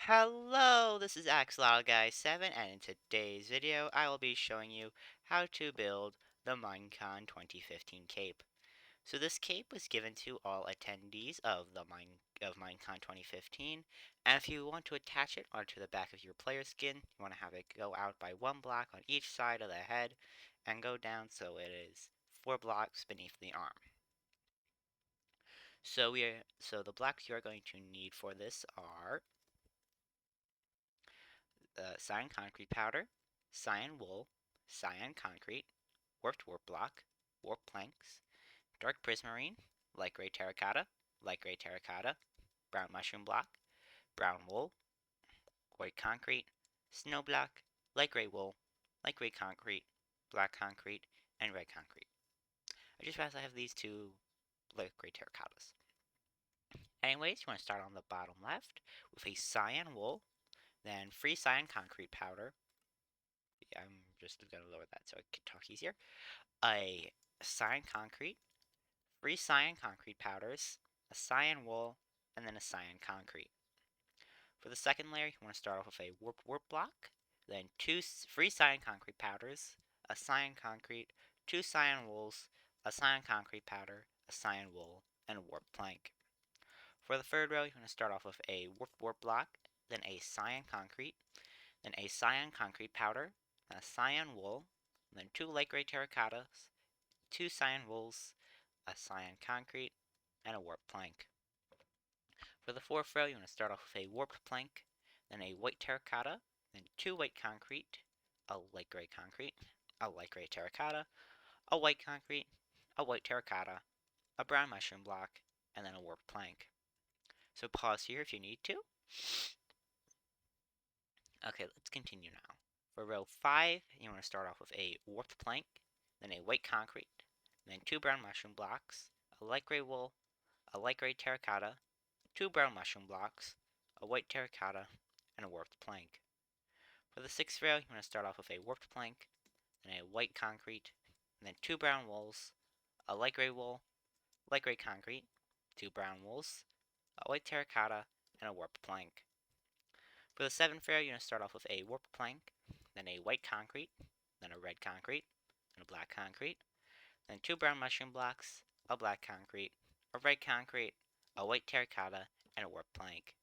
Hello, this is Axolotl7, and in today's video, I will be showing you how to build the Minecon 2015 cape. So this cape was given to all attendees of Minecon 2015, and if you want to attach it onto the back of your player skin, you want to have it go out by one block on each side of the head, and go down so it is 4 blocks beneath the arm. So the blocks you are going to need for this are cyan concrete powder, cyan wool, cyan concrete, warped warp block, warp planks, dark prismarine, light gray terracotta, brown mushroom block, brown wool, white concrete, snow block, light gray wool, light gray concrete, black concrete, and red concrete. I just realized I have these two light gray terracottas. Anyways, you want to start on the bottom left with a cyan wool, then free cyan concrete powder. I'm just going to lower that so I can talk easier. A cyan concrete, 3 cyan concrete powders, a cyan wool, and then a cyan concrete. For the second layer, you want to start off with a warp block, then 3 cyan concrete powders, a cyan concrete, 2 cyan wools, a cyan concrete powder, a cyan wool, and a warp plank. For the third row, you want to start off with a warp block, then a cyan concrete, then a cyan concrete powder, a cyan wool, then 2 light gray terracottas, 2 cyan wools, a cyan concrete, and a warp plank. For the fourth row, you want to start off with a warped plank, then a white terracotta, then 2 white concrete, a light gray concrete, a light gray terracotta, a white concrete, a white terracotta, a brown mushroom block, and then a warped plank. So pause here if you need to. Okay, let's continue now. For row 5, you want to start off with a warped plank, then a white concrete, then 2 brown mushroom blocks, a light gray wool, a light gray terracotta, 2 brown mushroom blocks, a white terracotta, and a warped plank. For the sixth row, you want to start off with a warped plank, then a white concrete, and then 2 brown wools, a light gray wool, light gray concrete, 2 brown wools, a white terracotta, and a warped plank. For the seventh row, you want to start off with a warped plank, then a white concrete, then a red concrete, and a black concrete, then 2 brown mushroom blocks, a black concrete, a red concrete, a white terracotta, and a warped plank.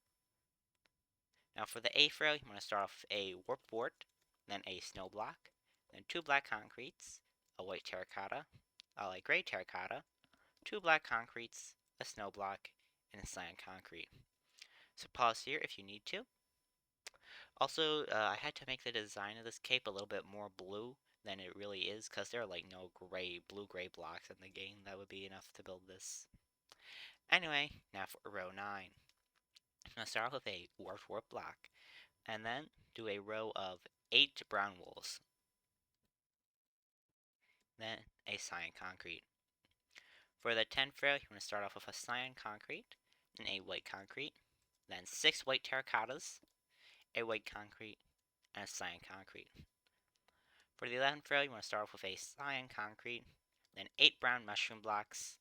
Now for the eighth row, you want to start off with a warped wart, then a snow block, then 2 black concretes, a white terracotta, a light gray terracotta, 2 black concretes, a snow block, and a cyan concrete. So pause here if you need to. Also, I had to make the design of this cape a little bit more blue than it really is, because there are like no blue-gray blocks in the game that would be enough to build this. Anyway, now for row 9. I'm going to start off with a warp block, and then do a row of 8 brown wools. Then a cyan concrete. For the 10th row, you want to start off with a cyan concrete, then a white concrete, then 6 white terracottas, a white concrete, and a cyan concrete. For the 11th row, you want to start off with a cyan concrete, then 8 brown mushroom blocks,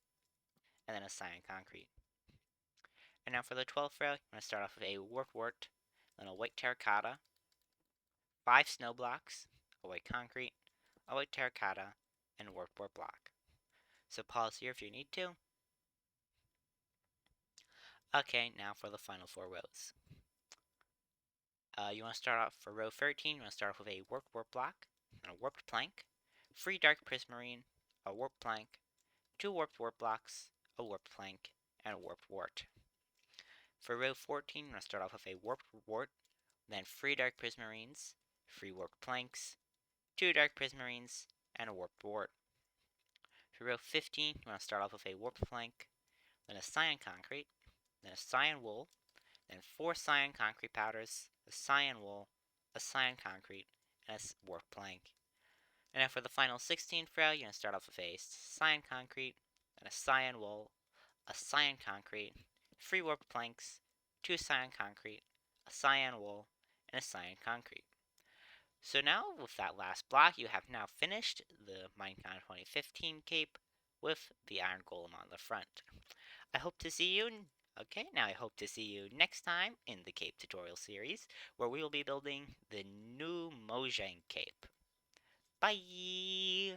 and then a cyan concrete. And now for the 12th row, you want to start off with a warp wart, then a white terracotta, 5 snow blocks, a white concrete, a white terracotta, and a warp wart block. So pause here if you need to. Okay, now for the final 4 rows. You want to start off for row 13, you want to start off with a warp block, and a warped plank, 3 dark prismarine, a warp plank, 2 warped warp blocks, a warped plank, and a warped wart. For row 14, you want to start off with a warped wart, then 3 dark prismarines, 3 warped planks, 2 dark prismarines, and a warped wart. For row 15, you want to start off with a warped plank, then a cyan concrete, then a cyan wool, then 4 cyan concrete powders, a cyan wool, a cyan concrete, and a warped plank. And now for the final 16th row, you're going to start off with a cyan concrete, then a cyan wool, a cyan concrete, 3 warped planks, 2 cyan concrete, a cyan wool, and a cyan concrete. So now, with that last block, you have now finished the Minecon 2015 cape with the iron golem on the front. I hope to see you Okay, now I hope to see you next time in the cape tutorial series, where we will be building the new Mojang cape. Bye!